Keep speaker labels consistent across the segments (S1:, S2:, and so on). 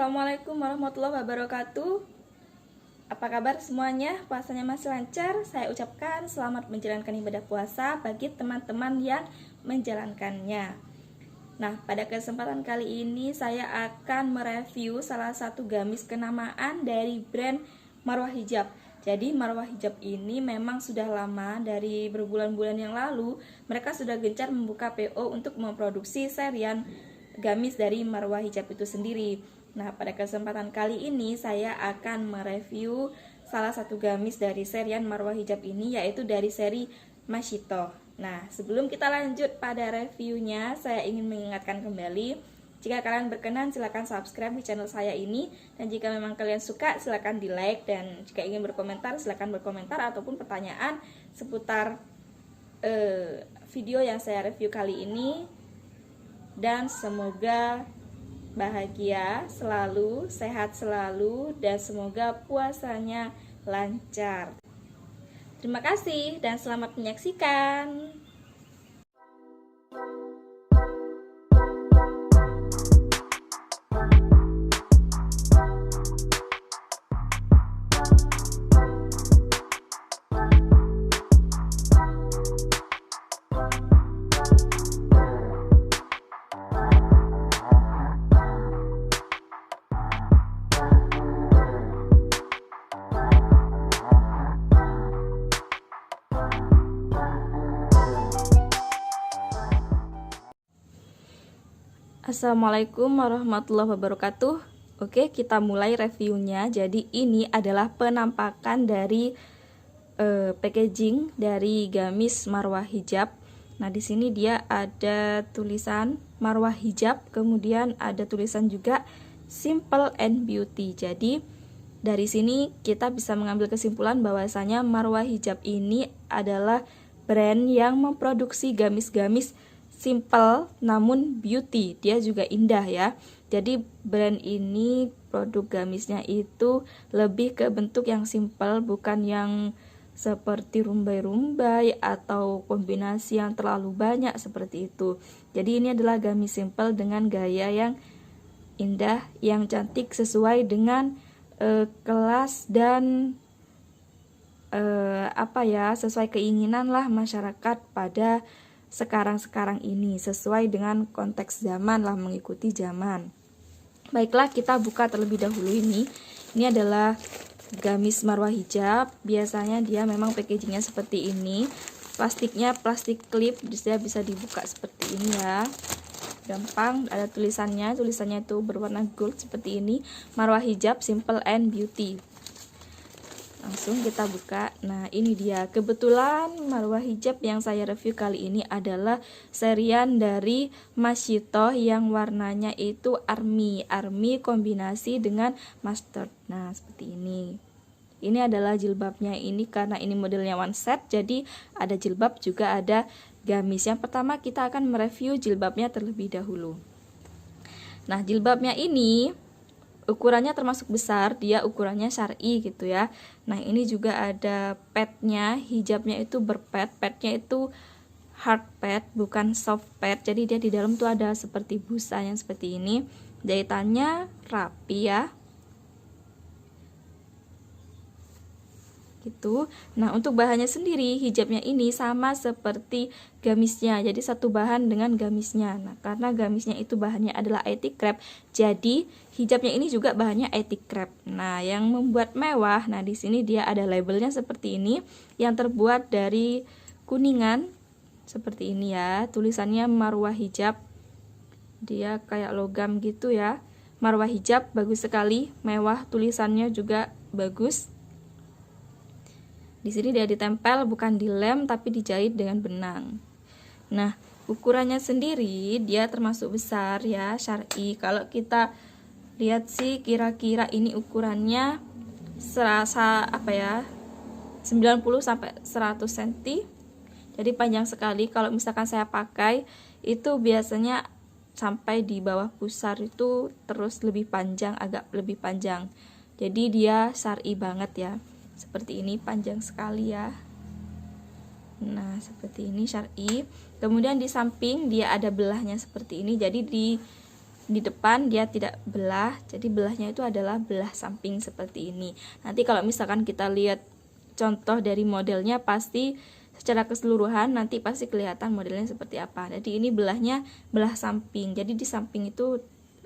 S1: Assalamualaikum warahmatullahi wabarakatuh. Apa kabar semuanya? Puasanya masih lancar? Saya ucapkan selamat menjalankan ibadah puasa bagi teman-teman yang menjalankannya. Nah, pada kesempatan kali ini saya akan mereview salah satu gamis kenamaan dari brand Marwah Hijab. Jadi Marwah Hijab ini memang sudah lama, dari berbulan-bulan yang lalu mereka sudah gencar membuka PO untuk memproduksi serian gamis dari Marwah Hijab itu sendiri. Nah, pada kesempatan kali ini saya akan mereview salah satu gamis dari serian Marwah Hijab ini, yaitu dari seri Mashito. Nah, sebelum kita lanjut pada reviewnya, saya ingin mengingatkan kembali, jika kalian berkenan silahkan subscribe di channel saya ini, dan jika memang kalian suka silahkan di like, dan jika ingin berkomentar silahkan berkomentar ataupun pertanyaan seputar video yang saya review kali ini. Dan semoga bahagia selalu, sehat selalu, dan semoga puasanya lancar. Terima kasih dan selamat menyaksikan. Assalamualaikum warahmatullahi wabarakatuh. Oke, kita mulai reviewnya. Jadi ini adalah penampakan dari packaging dari gamis Marwah Hijab. Nah, di sini dia ada tulisan Marwah Hijab, kemudian ada tulisan juga Simple and Beauty. Jadi dari sini kita bisa mengambil kesimpulan bahwasanya Marwah Hijab ini adalah brand yang memproduksi gamis-gamis simple namun beauty, dia juga indah ya. Jadi brand ini produk gamisnya itu lebih ke bentuk yang simple, bukan yang seperti rumbai-rumbai atau kombinasi yang terlalu banyak seperti itu. Jadi ini adalah gamis simple dengan gaya yang indah, yang cantik, sesuai dengan kelas dan sesuai keinginan lah masyarakat pada sekarang ini, sesuai dengan konteks zaman lah, mengikuti zaman. Baiklah, kita buka terlebih dahulu ini. Ini adalah gamis Marwah Hijab. Biasanya dia memang packagingnya seperti ini. Plastiknya plastik klip, dia bisa dibuka seperti ini ya. Gampang, ada tulisannya itu berwarna gold seperti ini. Marwah Hijab Simple and Beauty. Langsung kita buka. Nah, ini dia. Kebetulan Marwah Hijab yang saya review kali ini adalah serian dari Mashito yang warnanya itu army kombinasi dengan mustard. Nah, seperti ini. Ini adalah jilbabnya ini, karena ini modelnya one set, jadi ada jilbab juga ada gamis. Yang pertama kita akan mereview jilbabnya terlebih dahulu. Nah, jilbabnya ini ukurannya termasuk besar, dia ukurannya syar'i gitu ya. Nah, ini juga ada padnya, hijabnya itu berpad, padnya itu hard pad bukan soft pad. Jadi dia di dalam tuh ada seperti busa yang seperti ini. Jahitannya rapi ya. Gitu. Nah, untuk bahannya sendiri, hijabnya ini sama seperti gamisnya, jadi satu bahan dengan gamisnya. Nah, karena gamisnya itu bahannya adalah IT crepe, jadi hijabnya ini juga bahannya IT crepe. Nah, yang membuat mewah, nah di sini dia ada labelnya seperti ini, yang terbuat dari kuningan seperti ini ya. Tulisannya Marwah Hijab, dia kayak logam gitu ya. Marwah Hijab bagus sekali, mewah, tulisannya juga bagus. Di sini dia ditempel, bukan dilem tapi dijahit dengan benang. Nah, ukurannya sendiri dia termasuk besar ya, syar'i. Kalau kita lihat sih kira-kira ini ukurannya serasa 90 sampai 100 cm. Jadi panjang sekali. Kalau misalkan saya pakai itu biasanya sampai di bawah pusar itu terus lebih panjang, agak lebih panjang. Jadi dia syar'i banget ya. Seperti ini, panjang sekali ya. Nah, seperti ini syar'i. Kemudian di samping dia ada belahnya seperti ini. Jadi di di depan dia tidak belah, jadi belahnya itu adalah belah samping seperti ini. Nanti kalau misalkan kita lihat contoh dari modelnya, pasti secara keseluruhan nanti pasti kelihatan modelnya seperti apa. Jadi ini belahnya belah samping, jadi di samping itu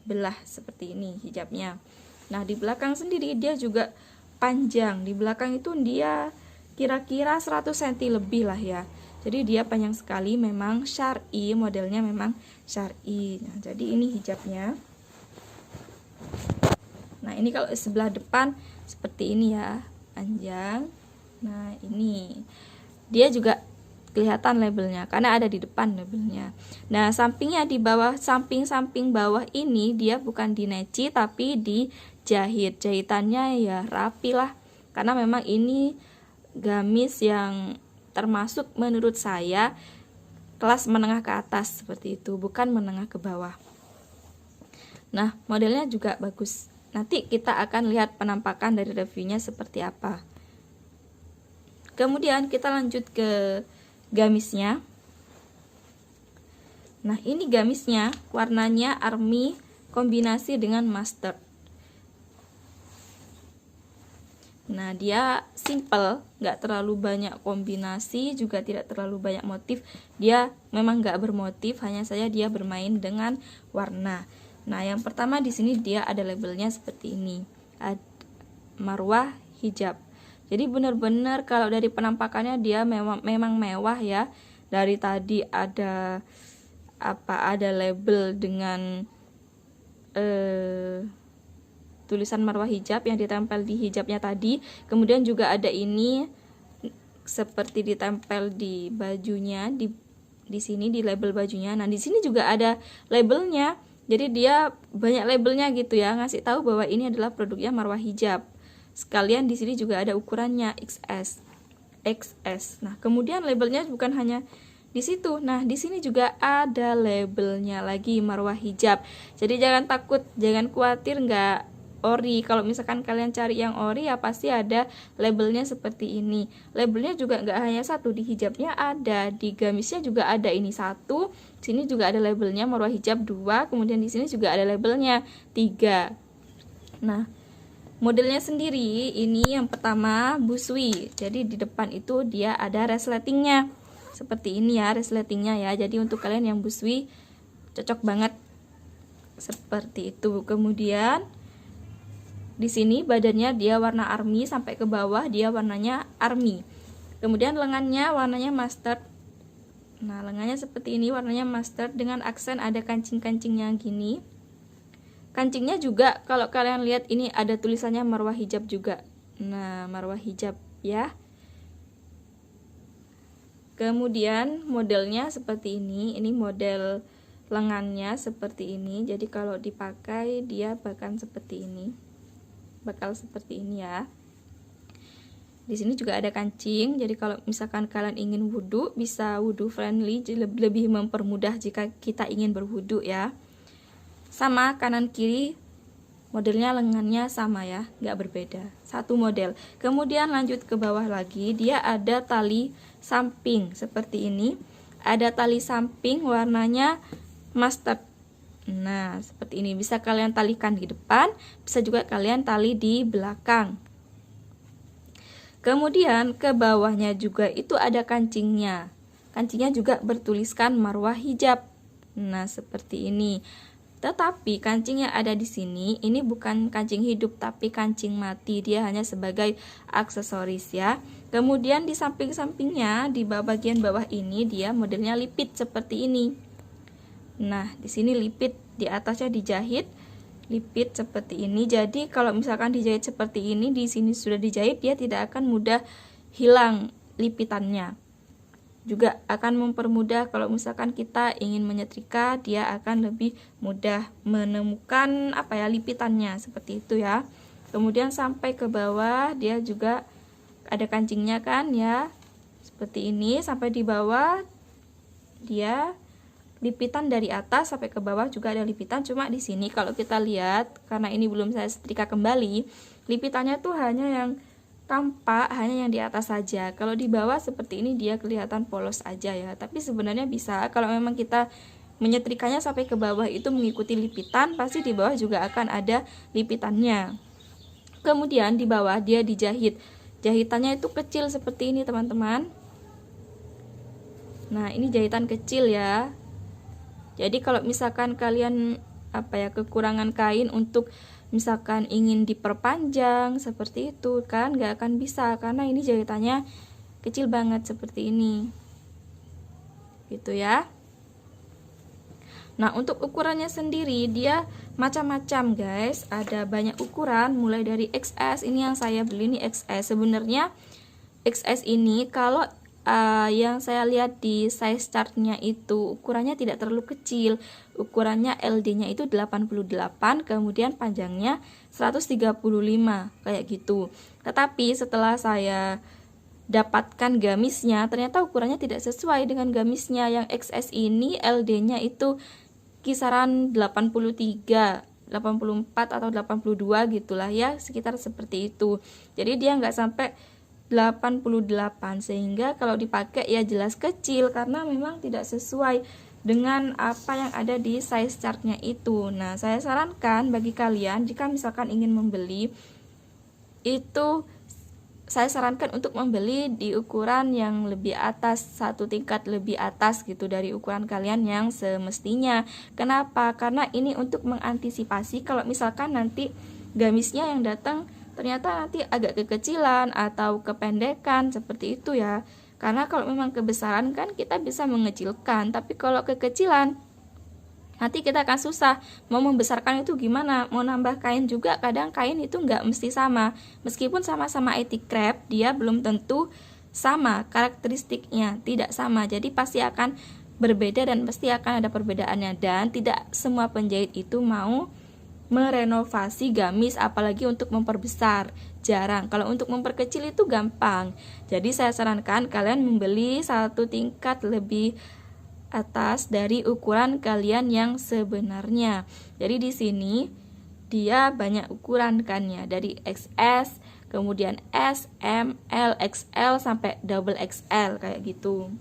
S1: belah seperti ini hijabnya. Nah di belakang sendiri dia juga panjang, di belakang itu dia kira-kira 100 cm lebih lah ya. Jadi dia panjang sekali, memang syar'i, modelnya memang syar'i. Nah, jadi ini hijabnya. Nah ini kalau sebelah depan seperti ini ya, panjang. Nah ini dia juga kelihatan labelnya karena ada di depan labelnya. Nah sampingnya di bawah, samping-samping bawah ini dia bukan dineci tapi dijahit. Jahitannya ya rapi lah, karena memang ini gamis yang termasuk menurut saya kelas menengah ke atas seperti itu, bukan menengah ke bawah. Nah modelnya juga bagus. Nanti kita akan lihat penampakan dari reviewnya seperti apa. Kemudian kita lanjut ke gamisnya. Nah ini gamisnya, warnanya army kombinasi dengan mustard. Nah dia simple, nggak terlalu banyak kombinasi, juga tidak terlalu banyak motif. Dia memang nggak bermotif, hanya saja dia bermain dengan warna. Nah yang pertama di sini dia ada labelnya seperti ini, Marwah hijab. Jadi benar-benar kalau dari penampakannya dia memang mewah ya. Dari tadi ada ada label dengan tulisan Marwah hijab yang ditempel di hijabnya tadi. Kemudian juga ada ini seperti ditempel di bajunya, di sini di label bajunya. Nah di sini juga ada labelnya. Jadi dia banyak labelnya gitu ya, ngasih tahu bahwa ini adalah produknya Marwah hijab. Sekalian di sini juga ada ukurannya XS. Nah kemudian labelnya bukan hanya di situ. Nah di sini juga ada labelnya lagi Marwah hijab. Jadi jangan takut, jangan khawatir nggak ori. Kalau misalkan kalian cari yang ori ya pasti ada labelnya seperti ini. Labelnya juga nggak hanya satu, di hijabnya ada, di gamisnya juga ada, ini satu, sini juga ada labelnya Marwah hijab 2, kemudian di sini juga ada labelnya 3. Nah modelnya sendiri ini yang pertama buswi. Jadi di depan itu dia ada resletingnya seperti ini ya, resletingnya ya. Jadi untuk kalian yang buswi cocok banget seperti itu. Kemudian di sini badannya dia warna army, sampai ke bawah dia warnanya army. Kemudian lengannya warnanya mustard. Nah lengannya seperti ini, warnanya mustard dengan aksen ada kancing-kancingnya gini. Kancingnya juga kalau kalian lihat ini ada tulisannya Marwah hijab juga. Nah Marwah hijab ya. Kemudian modelnya seperti ini model lengannya seperti ini. Jadi kalau dipakai dia bakal seperti ini. Ya. Di sini juga ada kancing. Jadi kalau misalkan kalian ingin wudhu, bisa wudhu friendly, jadi lebih mempermudah jika kita ingin berwudhu ya. Sama kanan kiri modelnya lengannya sama ya, nggak berbeda, satu model. Kemudian lanjut ke bawah lagi, dia ada tali samping seperti ini. Ada tali samping warnanya mustard. Nah seperti ini, bisa kalian talikan di depan, bisa juga kalian tali di belakang. Kemudian ke bawahnya juga itu ada kancingnya. Kancingnya juga bertuliskan Marwah hijab. Nah seperti ini. Tetapi kancing yang ada di sini ini bukan kancing hidup tapi kancing mati, dia hanya sebagai aksesoris ya. Kemudian di samping-sampingnya, di bagian bawah ini dia modelnya lipit seperti ini. Nah di sini lipit, di atasnya dijahit, lipit seperti ini. Jadi kalau misalkan dijahit seperti ini, di sini sudah dijahit, dia tidak akan mudah hilang lipitannya. Juga akan mempermudah kalau misalkan kita ingin menyetrika, dia akan lebih mudah menemukan lipitannya seperti itu ya. Kemudian sampai ke bawah dia juga ada kancingnya kan ya, seperti ini. Sampai di bawah dia lipitan dari atas sampai ke bawah juga ada lipitan. Cuma di sini kalau kita lihat, karena ini belum saya setrika kembali, lipitannya tuh hanya yang tampak, hanya yang di atas saja. Kalau di bawah seperti ini dia kelihatan polos aja ya. Tapi sebenarnya bisa kalau memang kita menyetrikanya sampai ke bawah itu mengikuti lipitan, pasti di bawah juga akan ada lipitannya. Kemudian di bawah dia dijahit. Jahitannya itu kecil seperti ini teman-teman. Nah, ini jahitan kecil ya. Jadi kalau misalkan kalian kekurangan kain untuk misalkan ingin diperpanjang seperti itu kan nggak akan bisa, karena ini jahitannya kecil banget seperti ini. Gitu ya. Nah, untuk ukurannya sendiri dia macam-macam guys, ada banyak ukuran mulai dari XS. Ini yang saya beli nih XS. Sebenarnya XS ini kalau yang saya lihat di size chartnya itu ukurannya tidak terlalu kecil. Ukurannya LD-nya itu 88, kemudian panjangnya 135 kayak gitu. Tetapi setelah saya dapatkan gamisnya, ternyata ukurannya tidak sesuai dengan gamisnya. Yang XS ini LD-nya itu kisaran 83, 84 atau 82 gitulah ya, sekitar seperti itu. Jadi dia nggak sampai 88, sehingga kalau dipakai ya jelas kecil karena memang tidak sesuai dengan apa yang ada di size chartnya itu. Nah, saya sarankan bagi kalian jika misalkan ingin membeli itu, saya sarankan untuk membeli di ukuran yang lebih atas, satu tingkat lebih atas gitu dari ukuran kalian yang semestinya. Kenapa? Karena ini untuk mengantisipasi kalau misalkan nanti gamisnya yang datang ternyata nanti agak kekecilan atau kependekan seperti itu ya. Karena kalau memang kebesaran kan kita bisa mengecilkan, tapi kalau kekecilan nanti kita akan susah. Mau membesarkan itu gimana? Mau nambah kain juga kadang kain itu nggak mesti sama. Meskipun sama-sama etik crepe, dia belum tentu sama karakteristiknya, tidak sama. Jadi pasti akan berbeda dan pasti akan ada perbedaannya. Dan tidak semua penjahit itu mau merenovasi gamis, apalagi untuk memperbesar. Jarang. Kalau untuk memperkecil itu gampang. Jadi saya sarankan kalian membeli satu tingkat lebih atas dari ukuran kalian yang sebenarnya. Jadi di sini dia banyak ukuran kan ya, dari XS, kemudian S, M, L, XL sampai double XL kayak gitu.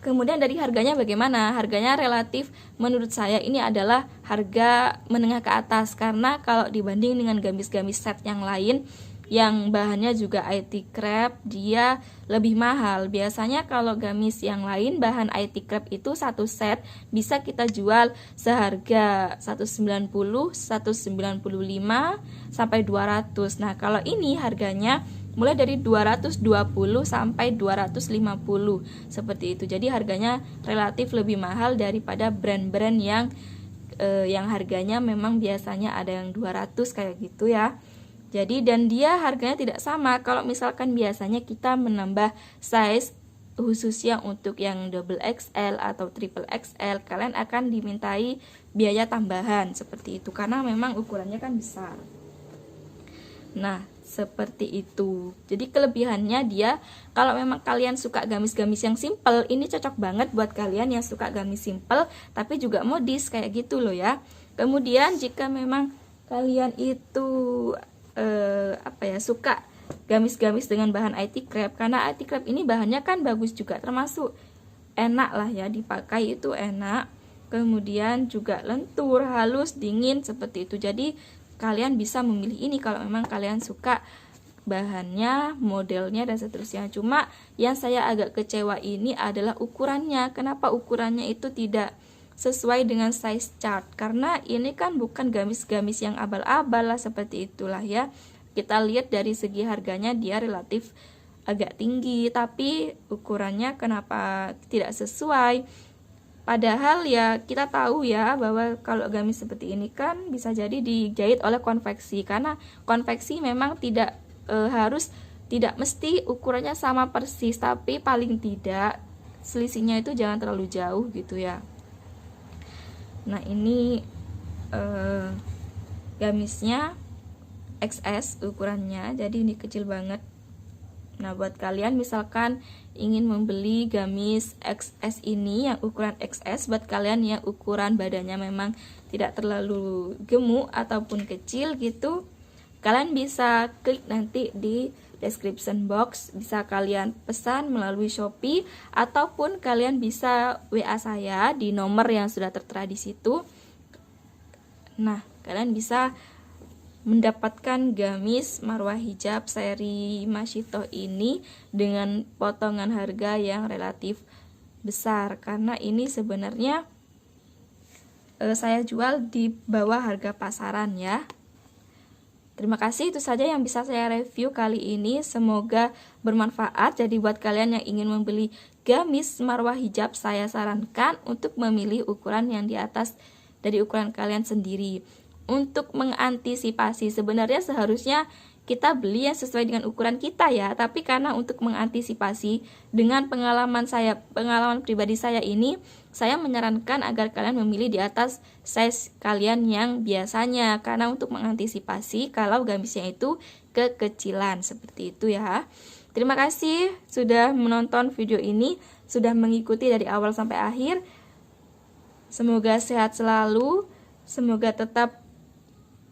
S1: Kemudian dari harganya bagaimana? Harganya relatif menurut saya ini adalah harga menengah ke atas, karena kalau dibanding dengan gamis-gamis set yang lain yang bahannya juga IT crepe, dia lebih mahal. Biasanya kalau gamis yang lain bahan IT crepe itu satu set bisa kita jual seharga 190, 195 sampai 200. Nah, kalau ini harganya mulai dari 220 sampai 250 seperti itu. Jadi harganya relatif lebih mahal daripada brand-brand yang harganya memang biasanya ada yang 200 kayak gitu ya. Jadi dan dia harganya tidak sama. Kalau misalkan biasanya kita menambah size khususnya untuk yang double XL atau triple XL, kalian akan dimintai biaya tambahan seperti itu karena memang ukurannya kan besar. Nah, seperti itu. Jadi kelebihannya dia, kalau memang kalian suka gamis-gamis yang simple, ini cocok banget buat kalian yang suka gamis simple tapi juga modis kayak gitu loh ya. Kemudian jika memang kalian itu suka gamis-gamis dengan bahan IT crepe, karena IT crepe ini bahannya kan bagus juga, termasuk enak lah ya dipakai, itu enak, kemudian juga lentur, halus, dingin seperti itu. Jadi kalian bisa memilih ini kalau memang kalian suka bahannya, modelnya dan seterusnya. Cuma yang saya agak kecewa ini adalah ukurannya. Kenapa ukurannya itu tidak sesuai dengan size chart? Karena ini kan bukan gamis-gamis yang abal-abal lah seperti itulah ya. Kita lihat dari segi harganya dia relatif agak tinggi, tapi ukurannya kenapa tidak sesuai? Padahal ya kita tahu ya bahwa kalau gamis seperti ini kan bisa jadi dijahit oleh konveksi, karena konveksi memang tidak tidak mesti ukurannya sama persis, tapi paling tidak selisihnya itu jangan terlalu jauh gitu ya. Nah, ini gamisnya XS ukurannya, jadi ini kecil banget. Nah, buat kalian misalkan ingin membeli gamis XS ini yang ukuran XS, buat kalian yang ukuran badannya memang tidak terlalu gemuk ataupun kecil gitu, kalian bisa klik nanti di description box. Bisa kalian pesan melalui Shopee ataupun kalian bisa WA saya di nomor yang sudah tertera di situ. Nah, kalian bisa mendapatkan gamis marwah hijab seri Mashito ini dengan potongan harga yang relatif besar, karena ini sebenarnya saya jual di bawah harga pasaran ya. Terima kasih, itu saja yang bisa saya review kali ini. Semoga bermanfaat. Jadi buat kalian yang ingin membeli gamis marwah hijab, saya sarankan untuk memilih ukuran yang di atas dari ukuran kalian sendiri. Untuk mengantisipasi, sebenarnya seharusnya kita beli yang sesuai dengan ukuran kita ya, tapi karena untuk mengantisipasi, dengan pengalaman pribadi saya ini, saya menyarankan agar kalian memilih di atas size kalian yang biasanya, karena untuk mengantisipasi kalau gamisnya itu kekecilan, seperti itu ya. Terima kasih sudah menonton video ini, sudah mengikuti dari awal sampai akhir. Semoga sehat selalu, semoga tetap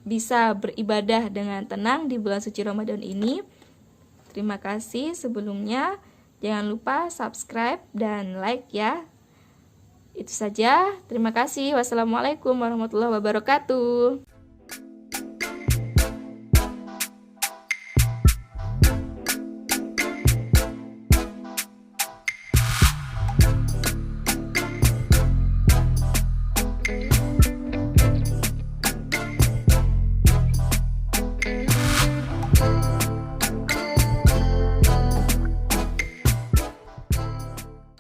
S1: bisa beribadah dengan tenang di bulan suci Ramadan ini. Terima kasih sebelumnya. Jangan lupa subscribe dan like ya. Itu saja. Terima kasih. Wassalamualaikum warahmatullahi wabarakatuh.